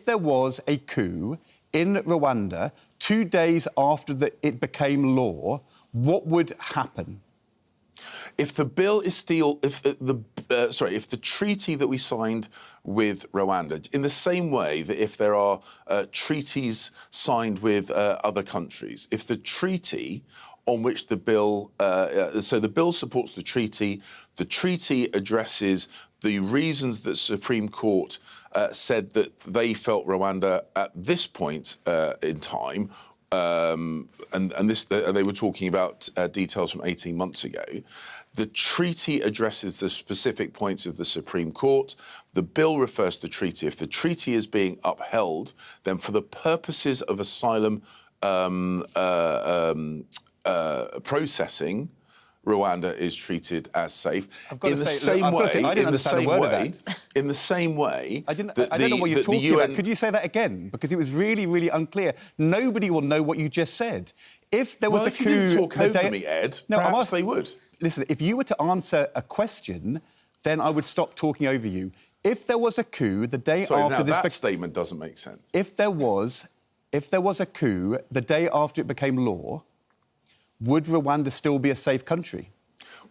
if there was a coup in Rwanda 2 days after it became law, what would happen? If the bill is still, if the treaty that we signed with Rwanda, in the same way that if there are treaties signed with other countries, if the treaty on which the bill, so the bill supports the treaty addresses the reasons that Supreme Court said that they felt Rwanda at this point in time, and this, they were talking about details from 18 months ago. The treaty addresses the specific points of the Supreme Court. The bill refers to the treaty. If the treaty is being upheld, then for the purposes of asylum processing, Rwanda is treated as safe. I've got to say, I didn't understand a word of that. In the same way, I don't know what you're talking about. Could you say that again? Because it was really, really unclear. Nobody will know what you just said. If there was a coup, if you didn't talk over me, Ed, no, perhaps they would. Listen, if you were to answer a question, then I would stop talking over you. If there was a coup the day after this... that statement doesn't make sense. If there was a coup the day after it became law, would Rwanda still be a safe country?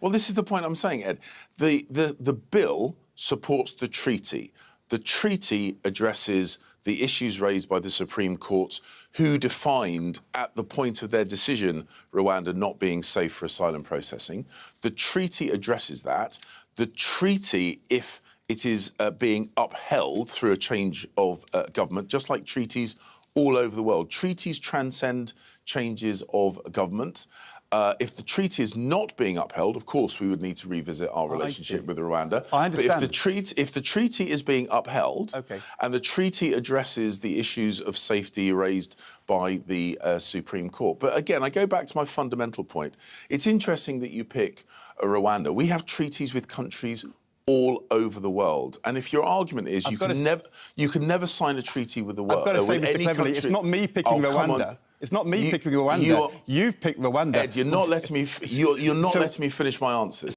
Well, this is the point I'm saying, Ed. The bill supports the treaty. The treaty addresses the issues raised by the Supreme Court, who defined at the point of their decision Rwanda not being safe for asylum processing. The treaty addresses that. The treaty, if it is being upheld through a change of government, just like treaties all over the world, treaties transcend changes of government. If the treaty is not being upheld, of course, we would need to revisit our relationship with Rwanda. I understand. But if the treaty is being upheld, and the treaty addresses the issues of safety raised by the Supreme Court. But again, I go back to my fundamental point. It's interesting that you pick Rwanda. We have treaties with countries all over the world, and if your argument is you can never sign a treaty with the world, I've got to say, Mr. Cleverly, it's not me picking Rwanda. It's not me picking Rwanda. You've picked Rwanda. Ed, you're not letting me. You're not letting me finish my answers.